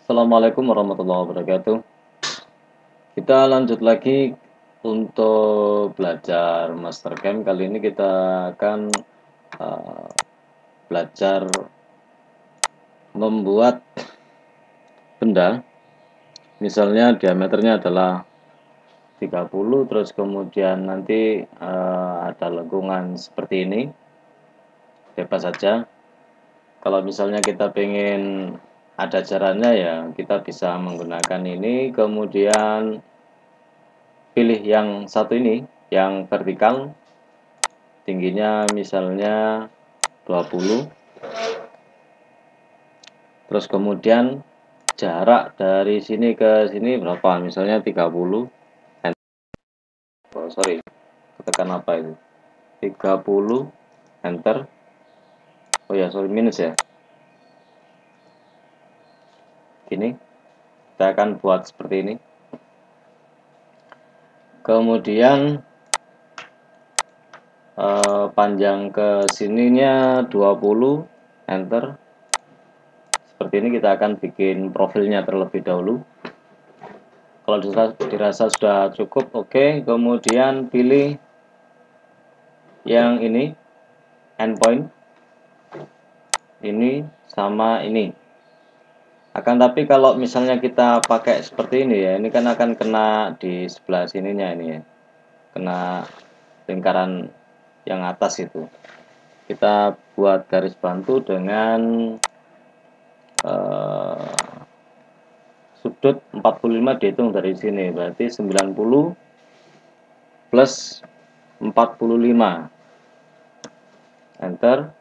Assalamualaikum warahmatullahi wabarakatuh. Kita lanjut lagi untuk belajar Mastercam. Kali ini kita akan belajar membuat benda. Misalnya diameternya adalah 30, terus kemudian nanti ada lengkungan seperti ini. Bebas saja. Kalau misalnya kita pengen ada caranya, ya kita bisa menggunakan ini, kemudian pilih yang satu ini, yang vertikal, tingginya misalnya 20, terus kemudian jarak dari sini ke sini berapa, misalnya 30, sorry, tekan apa itu, 30, enter. Oh ya, sorry, minus ya. Gini, kita akan buat seperti ini. Kemudian panjang ke sininya 20, enter. Seperti ini kita akan bikin profilnya terlebih dahulu. Kalau dirasa sudah cukup, oke. Kemudian pilih yang ini, endpoint, ini sama ini. Akan tapi kalau misalnya kita pakai seperti ini ya, ini kan akan kena di sebelah sininya ini ya, kena lingkaran yang atas itu. Kita buat garis bantu dengan sudut 45 dihitung dari sini, berarti 90 plus 45, enter.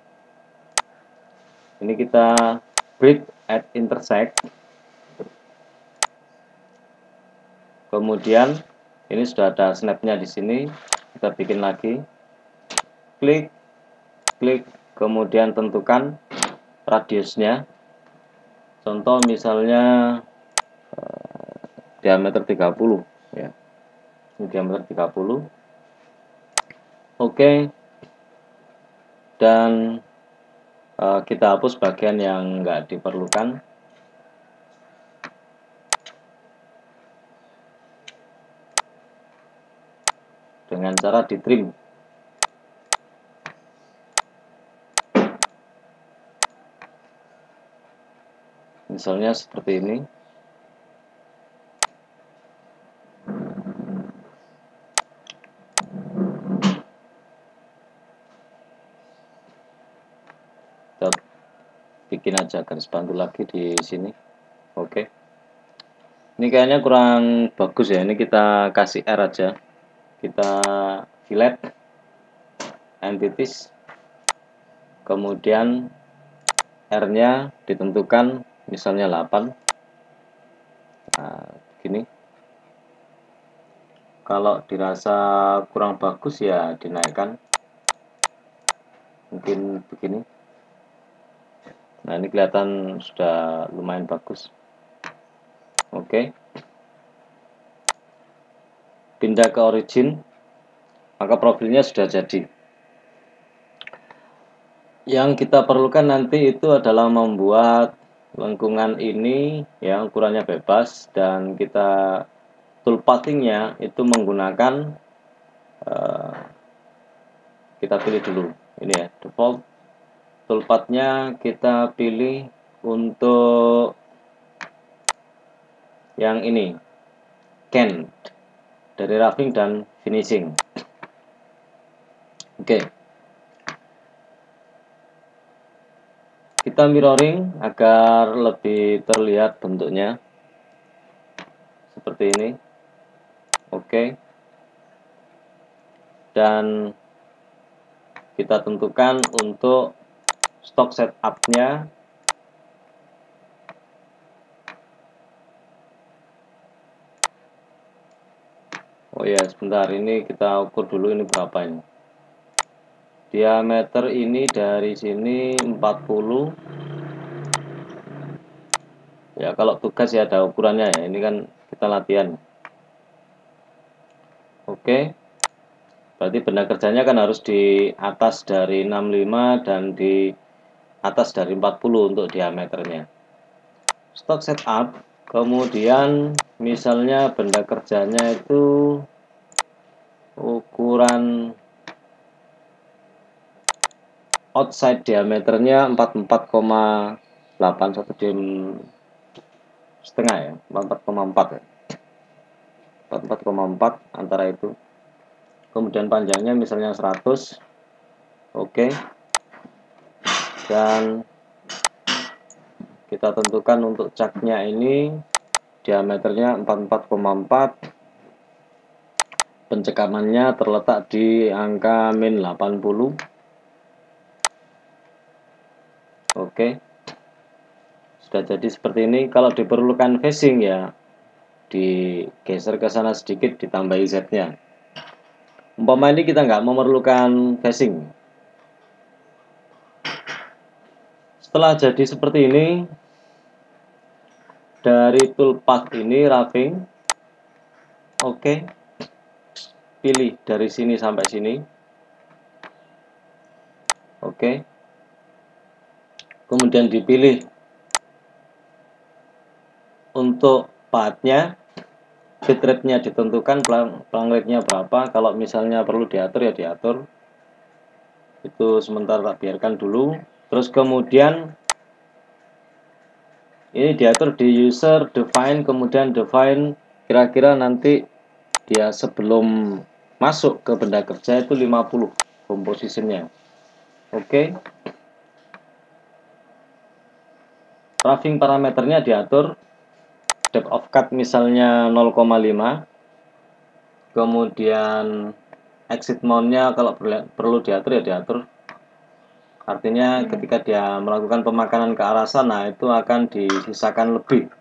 Ini kita break at intersect. Kemudian ini sudah ada snapnya di sini, kita bikin lagi, klik, kemudian tentukan radiusnya. Contoh misalnya diameter 30 ya. Ini diameter 30. Oke. Dan kita hapus bagian yang enggak diperlukan. Dengan cara di trim. Misalnya seperti ini. Kita bikin aja garis bantu lagi di sini. Oke. Ini kayaknya kurang bagus ya. Ini kita kasih R aja. Kita fillet entities. Kemudian R-nya ditentukan misalnya 8. Nah, gini. Kalau dirasa kurang bagus ya dinaikkan. Mungkin begini. Nah, ini kelihatan sudah lumayan bagus. Oke. Pindah ke origin. Maka profilnya sudah jadi. Yang kita perlukan nanti itu adalah membuat lengkungan ini yang ukurannya bebas, dan kita tool pathing-nya itu menggunakan kita pilih dulu ini ya, default tool path-nya kita pilih untuk yang ini, can, dari roughing dan finishing. Oke. Kita mirroring agar lebih terlihat bentuknya seperti ini. Oke. Dan kita tentukan untuk stock setup-nya oh ya, sebentar, ini kita ukur dulu ini berapa ini. Diameter ini dari sini 40. Ya, kalau tugas ya ada ukurannya ya. Ini kan kita latihan. Oke. Berarti benda kerjanya kan harus di atas dari 65 dan di atas dari 40 untuk diameternya. stock setup, kemudian misalnya benda kerjanya itu ukuran outside diameternya 44,8, 1,5 ya, 44,4 ya, 44,4 antara itu. Kemudian panjangnya misalnya 100, oke. Dan kita tentukan untuk caknya ini diameternya 44,4, pencekamannya terletak di angka min 80. Oke, sudah jadi seperti ini. Kalau diperlukan facing ya digeser ke sana sedikit, ditambahi Z-nya. Umpama ini kita nggak memerlukan facing. Setelah jadi seperti ini, dari toolpath ini roughing, oke, pilih dari sini sampai sini, oke. Kemudian dipilih untuk pathnya, bitrate-nya ditentukan, plang rate-nya berapa. Kalau misalnya perlu diatur ya diatur. Itu sementara tak biarkan dulu. Terus kemudian ini diatur di user define, kemudian define kira-kira nanti dia sebelum masuk ke benda kerja itu 50 composition-nya. Oke. Roughing parameternya diatur, depth of cut misalnya 0,5. Kemudian exit mount-nya kalau perlu diatur ya diatur. Artinya ketika dia melakukan pemakanan ke arah sana itu akan disisakan lebih.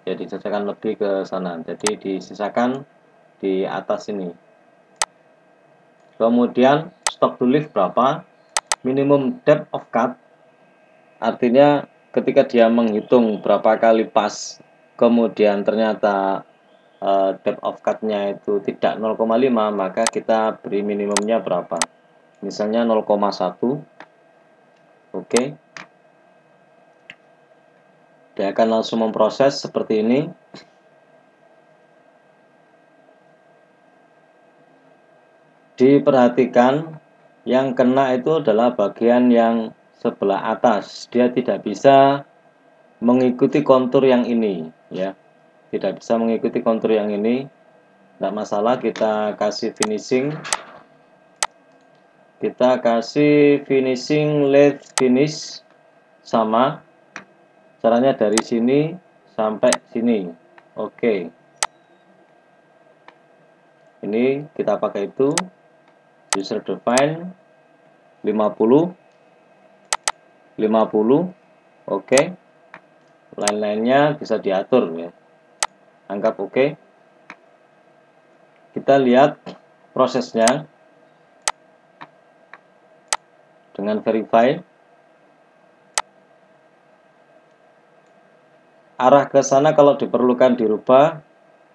Ya, disisakan lebih ke sana. Jadi disisakan di atas ini. Kemudian stock to lift berapa? Minimum depth of cut. Artinya ketika dia menghitung berapa kali pas, kemudian ternyata depth of cut-nya itu tidak 0,5, maka kita beri minimumnya berapa? Misalnya 0,1. Oke. Dia akan langsung memproses seperti ini. Diperhatikan yang kena itu adalah bagian yang sebelah atas. Dia tidak bisa mengikuti kontur yang ini, ya. Tidak bisa mengikuti kontur yang ini. Tidak masalah, kita kasih finishing. Kita kasih finishing lathe finish sama. Caranya dari sini sampai sini. Oke. Ini kita pakai itu user define 50. Oke. Lain-lainnya bisa diatur ya. Anggap oke. Kita lihat prosesnya dengan verify. Arah ke sana kalau diperlukan dirubah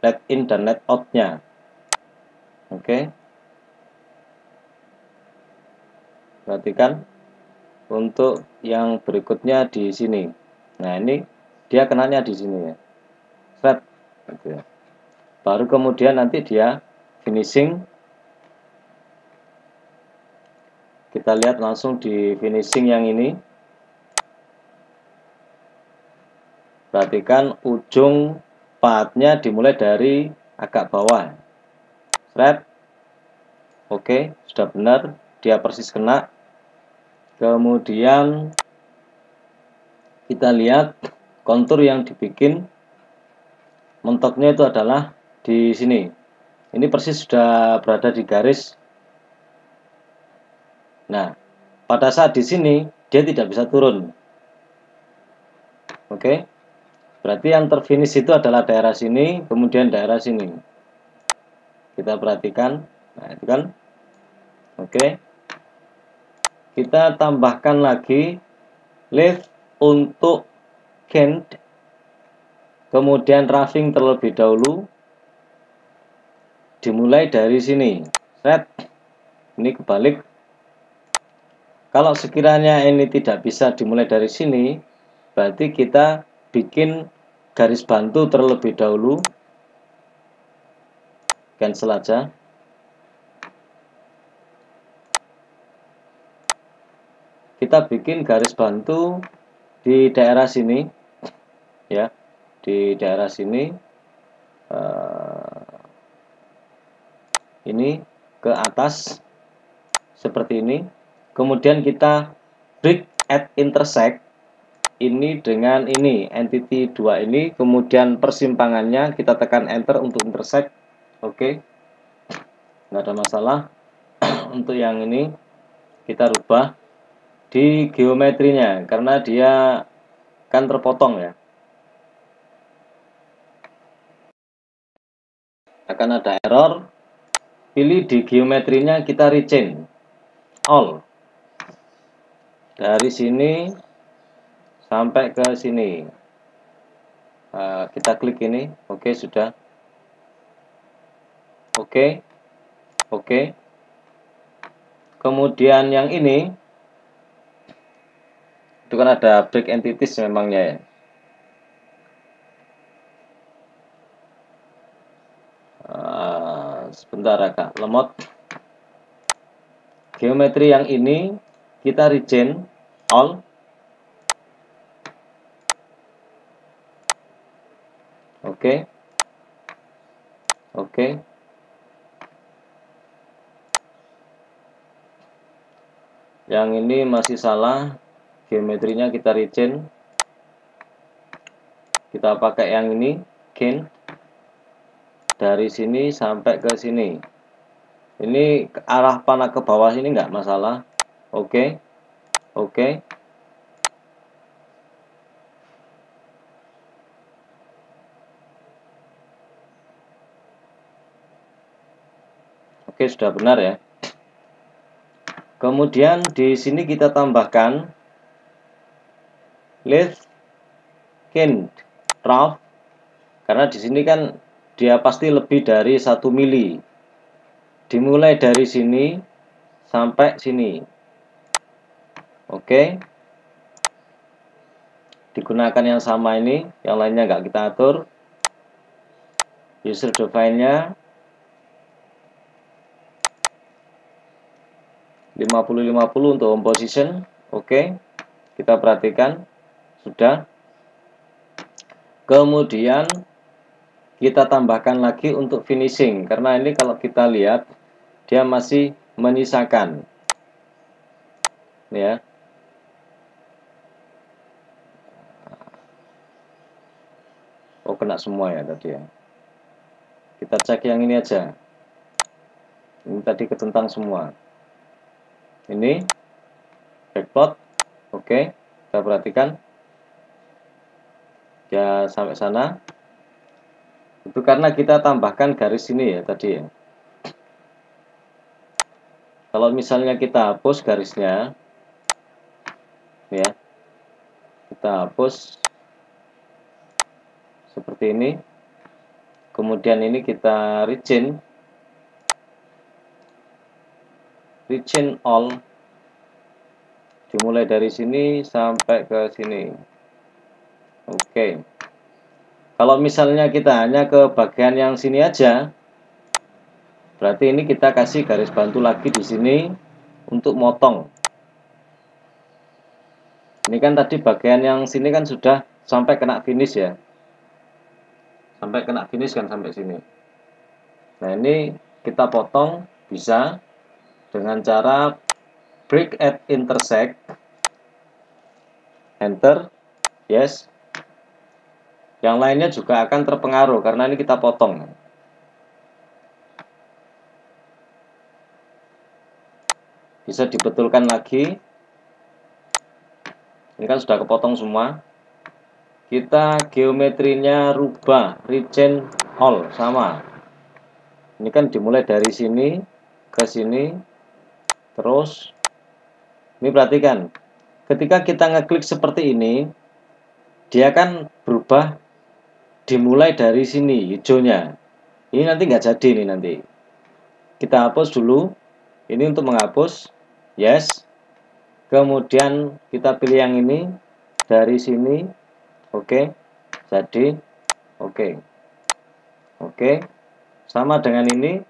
let in dan let out-nya. Oke. Perhatikan untuk yang berikutnya di sini. Nah, ini dia kenanya di sini ya. Set gitu ya. Baru kemudian nanti dia finishing. Kita lihat langsung di finishing yang ini. Perhatikan ujung pathnya dimulai dari agak bawah. Set. Oke, sudah benar. Dia persis kena. Kemudian kita lihat kontur yang dibikin. Mentoknya itu adalah di sini. Ini persis sudah berada di garis. Nah, pada saat di sini dia tidak bisa turun. Oke. Berarti yang terfinish itu adalah daerah sini, kemudian daerah sini. Kita perhatikan. Nah, itu kan. Oke. Kita tambahkan lagi lift untuk hand. Kemudian roughing terlebih dahulu. Dimulai dari sini. Set. Ini kebalik. Kalau sekiranya ini tidak bisa dimulai dari sini, berarti kita bikin garis bantu terlebih dahulu. Cancel aja. Kita bikin garis bantu di daerah sini, ya, di daerah sini. Ini ke atas seperti ini. Kemudian kita break at intersect ini dengan ini, entity 2 ini, kemudian persimpangannya kita tekan enter untuk intersect. Oke, nggak ada masalah. Untuk yang ini kita rubah di geometrinya karena dia kan terpotong ya, akan ada error. Pilih di geometrinya, kita rechain all dari sini sampai ke sini. Kita klik ini. Oke, sudah. Oke. Kemudian yang ini itu kan ada break entities memangnya ya. Sebentar agak lemot. Geometri yang ini kita rechain all. Oke. Yang ini masih salah, geometrinya kita rechain. Kita pakai yang ini, gain. Dari sini sampai ke sini. Ini arah panah ke bawah sini nggak masalah. Oke. Oke, sudah benar ya. Kemudian di sini kita tambahkan left gain trough, karena di sini kan dia pasti lebih dari 1 mili. Dimulai dari sini sampai sini. Oke. Digunakan yang sama ini, yang lainnya nggak kita atur. User define-nya 50-50 untuk home position. Oke. Kita perhatikan sudah. Kemudian kita tambahkan lagi untuk finishing, karena ini kalau kita lihat dia masih menyisakan. Ini ya. Oh, kena semua ya tadi ya. Kita cek yang ini aja. Ini tadi ketentang semua. Ini backplot. Oke, kita perhatikan. Ya, sampai sana. Itu karena kita tambahkan garis ini ya tadi ya. Kalau misalnya kita hapus garisnya, ya, kita hapus seperti ini. Kemudian ini kita rechain all, dimulai dari sini sampai ke sini. Oke. Kalau misalnya kita hanya ke bagian yang sini aja, berarti ini kita kasih garis bantu lagi di sini untuk motong. Ini kan tadi bagian yang sini kan sudah sampai kena finish ya. Sampai kena finish kan sampai sini. Nah, ini kita potong bisa dengan cara break at intersect, enter, yes. Yang lainnya juga akan terpengaruh karena ini kita potong. Bisa dibetulkan lagi. Ini kan sudah kepotong semua. Kita geometrinya rubah, rechain all sama. Ini kan dimulai dari sini ke sini, terus ini perhatikan, ketika kita ngeklik seperti ini, dia kan berubah, dimulai dari sini hijaunya. Ini nanti nggak jadi nih nanti. Kita hapus dulu. Ini untuk menghapus, yes. Kemudian kita pilih yang ini dari sini. Oke. Jadi oke. Oke. Sama dengan ini.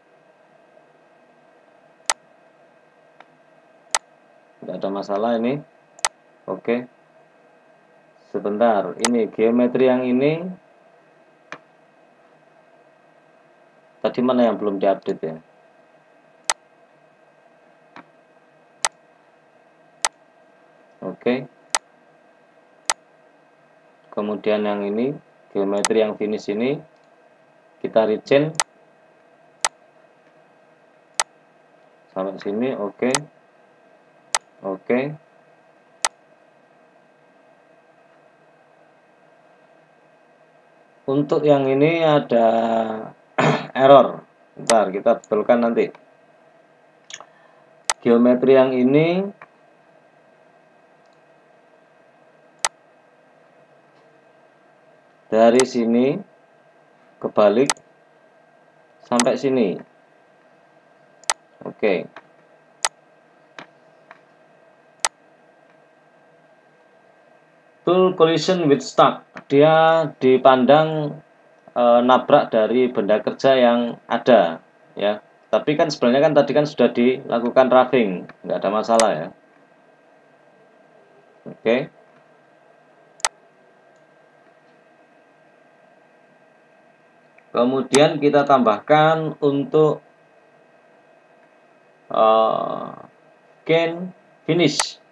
Tidak ada masalah ini. Oke. Sebentar, ini geometri yang ini tadi mana yang belum diupdate ya? Oke. Kemudian yang ini, geometri yang finish ini kita rechain sampai sini. Oke. Oke. Untuk yang ini ada error. Bentar, kita betulkan nanti. Geometri yang ini dari sini kebalik sampai sini. Oke. Tool collision with stuck. Dia dipandang nabrak dari benda kerja yang ada, ya. Tapi kan sebenarnya kan tadi kan sudah dilakukan roughing, nggak ada masalah ya. Oke. Kemudian kita tambahkan untuk gain finish.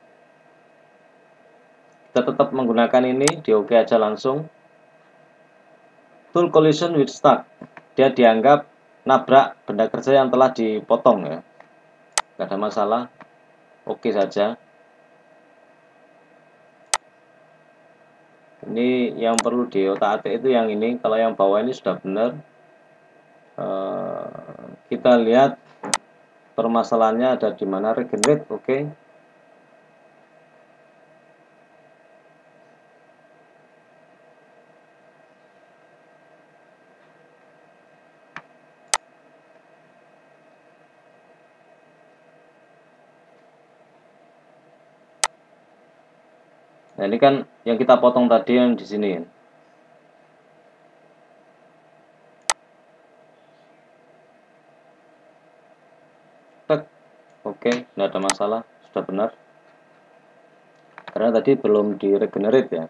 Kita tetap menggunakan ini, di oke aja langsung. Tool collision with stuck. Dia dianggap nabrak benda kerja yang telah dipotong ya. Nggak ada masalah. Oke saja. Ini yang perlu di otak-atik itu yang ini. Kalau yang bawah ini sudah benar. Kita lihat permasalahannya ada di mana. Regenerate, oke. Nah, ini kan yang kita potong tadi yang di sini. Oke, tidak ada masalah, sudah benar. Karena tadi belum di regenerate ya.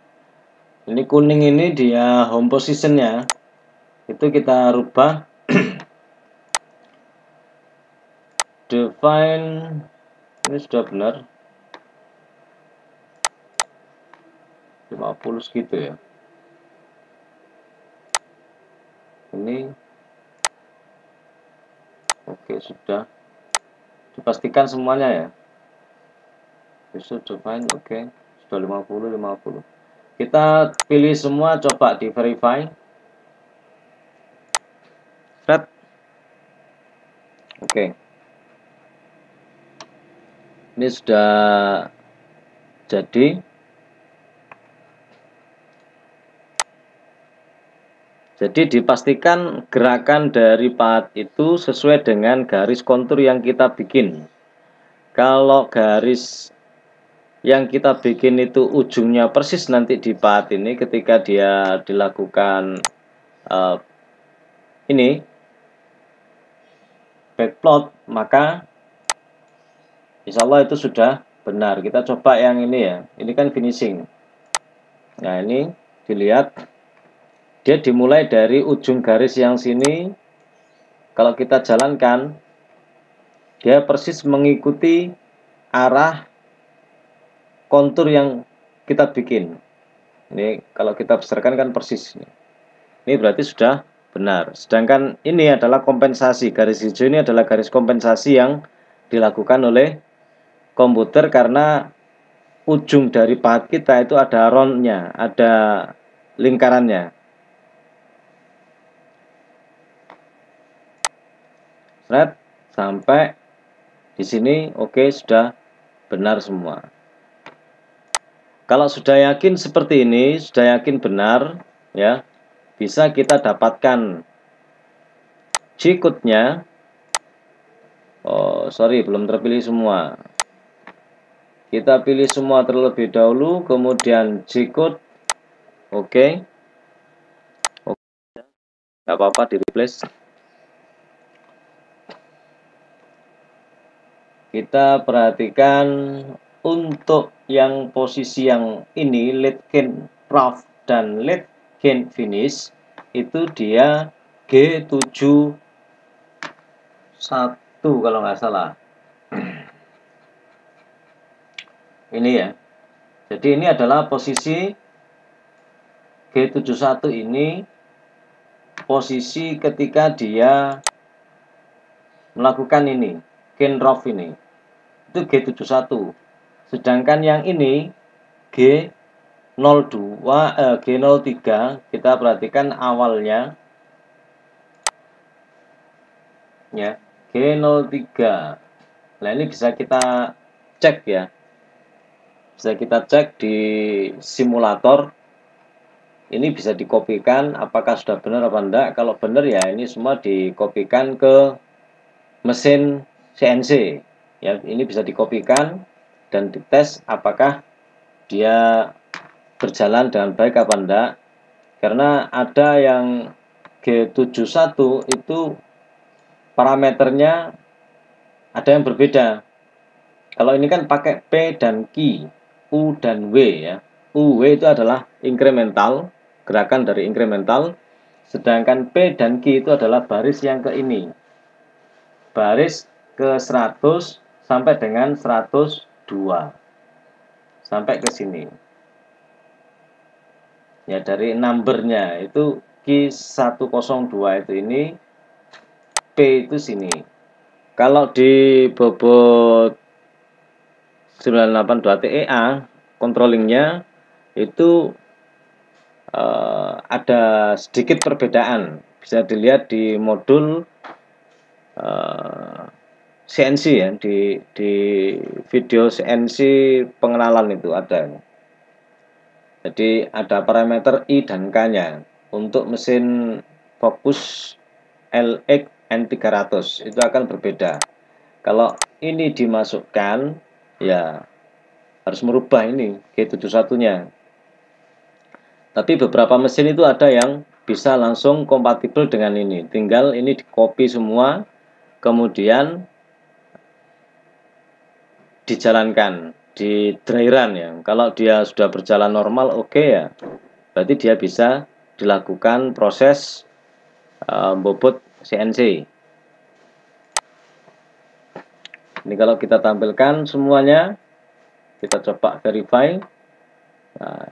Ini kuning ini dia home positionnya. Itu kita rubah. Define, ini sudah benar. 50 segitu ya. Ini oke, sudah dipastikan semuanya ya. Besok define, oke, sudah 50. Kita pilih semua, coba di verify. Set. Oke. Ini sudah jadi. Jadi dipastikan gerakan dari pahat itu sesuai dengan garis kontur yang kita bikin. Kalau garis yang kita bikin itu ujungnya persis nanti di pahat ini ketika dia dilakukan ini backplot, maka insya Allah itu sudah benar. Kita coba yang ini ya. Ini kan finishing. Nah, ini dilihat. Dia dimulai dari ujung garis yang sini. Kalau kita jalankan, dia persis mengikuti arah kontur yang kita bikin. Ini kalau kita besarkan kan persis. Ini berarti sudah benar. Sedangkan ini adalah kompensasi. Garis hijau ini adalah garis kompensasi yang dilakukan oleh komputer karena ujung dari pahat kita itu ada roundnya, ada lingkarannya. Sampai di sini oke, sudah benar semua. Kalau sudah yakin seperti ini, sudah yakin benar ya, bisa kita dapatkan G-code-nya. Oh, sorry, belum terpilih semua. Kita pilih semua terlebih dahulu, kemudian G-code. Oke. nggak apa-apa di replace. Kita perhatikan untuk yang posisi yang ini lead gain prof dan lead gain finish itu dia G71 kalau nggak salah. Ini ya. Jadi ini adalah posisi G71 ini posisi ketika dia melakukan ini, gain rough ini. Itu G71. Sedangkan yang ini G03 kita perhatikan awalnya ya, G03. Nah, ini bisa kita cek ya. Bisa kita cek di simulator. Ini bisa dikopikan apakah sudah benar apa enggak. Kalau benar ya ini semua dikopikan ke mesin CNC. Ya, ini bisa dikopikan dan dites apakah dia berjalan dengan baik apa enggak. Karena ada yang G71 itu parameternya ada yang berbeda. Kalau ini kan pakai P dan Q, U dan W ya. U, W itu adalah incremental, gerakan dari incremental. Sedangkan P dan Q itu adalah baris yang ke ini. Baris ke 100 sampai dengan 102. Sampai ke sini. Ya, dari numbernya itu Q102 itu ini, P itu sini. Kalau di bobot 982 TEA controllingnya itu ada sedikit perbedaan, bisa dilihat di modul CNC ya, di video CNC pengenalan itu ada. Jadi ada parameter I dan K-nya untuk mesin Focus LX N300 itu akan berbeda. Kalau ini dimasukkan ya harus merubah ini G71-nya. Tapi beberapa mesin itu ada yang bisa langsung kompatibel dengan ini. Tinggal ini di-copy semua, kemudian dijalankan di dry run ya. Kalau dia sudah berjalan normal oke ya. Berarti dia bisa dilakukan proses bobot CNC. Ini kalau kita tampilkan semuanya, kita coba verify. Nah,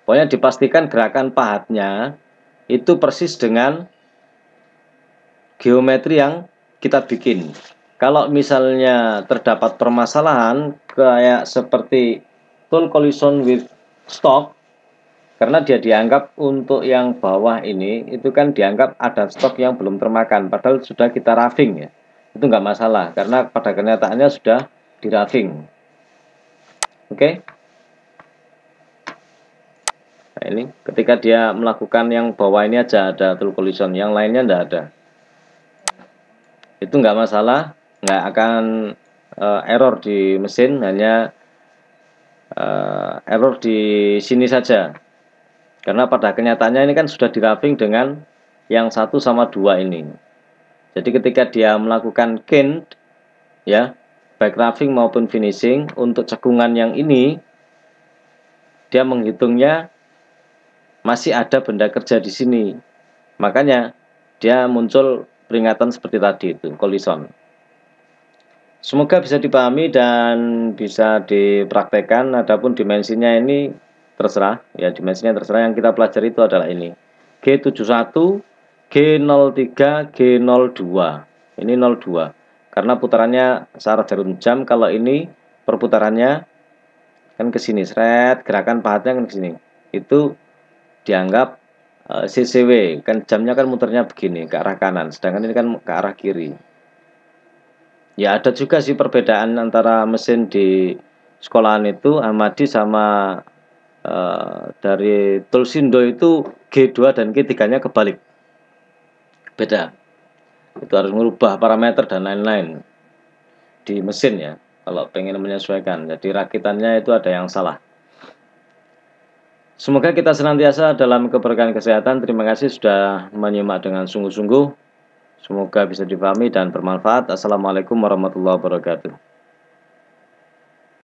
pokoknya dipastikan gerakan pahatnya itu persis dengan geometri yang kita bikin. Kalau misalnya terdapat permasalahan kayak seperti tool collision with stock, karena dia dianggap untuk yang bawah ini itu kan dianggap ada stok yang belum termakan, padahal sudah kita roughing ya. Itu nggak masalah karena pada kenyataannya sudah di roughing. Oke. Nah, ini ketika dia melakukan yang bawah ini aja ada tool collision, yang lainnya enggak ada. Itu nggak masalah, nggak akan error di mesin, hanya error di sini saja. Karena pada kenyataannya ini kan sudah di roughing dengan yang 1 sama 2 ini. Jadi ketika dia melakukan gain ya, baik roughing maupun finishing untuk cekungan yang ini, dia menghitungnya masih ada benda kerja di sini. Makanya dia muncul peringatan seperti tadi itu, collision. Semoga bisa dipahami dan bisa dipraktekkan. Adapun dimensinya ini terserah ya, dimensinya terserah. Yang kita pelajari itu adalah ini G71, G03, G02. Ini 02 karena putarannya searah jarum jam. Kalau ini perputarannya kan ke sini, seret, gerakan pahatnya kan ke sini. Itu dianggap CCW, kan jamnya kan muternya begini ke arah kanan, sedangkan ini kan ke arah kiri. Ya ada juga sih perbedaan antara mesin di sekolahan itu Ahmadi sama dari Tulsindo itu G2 dan G3-nya kebalik. Beda. Itu harus merubah parameter dan lain-lain di mesin ya kalau pengen menyesuaikan. Jadi rakitannya itu ada yang salah. Semoga kita senantiasa dalam keberkahan kesehatan. Terima kasih sudah menyimak dengan sungguh-sungguh. Semoga bisa dipahami dan bermanfaat. Assalamualaikum warahmatullahi wabarakatuh.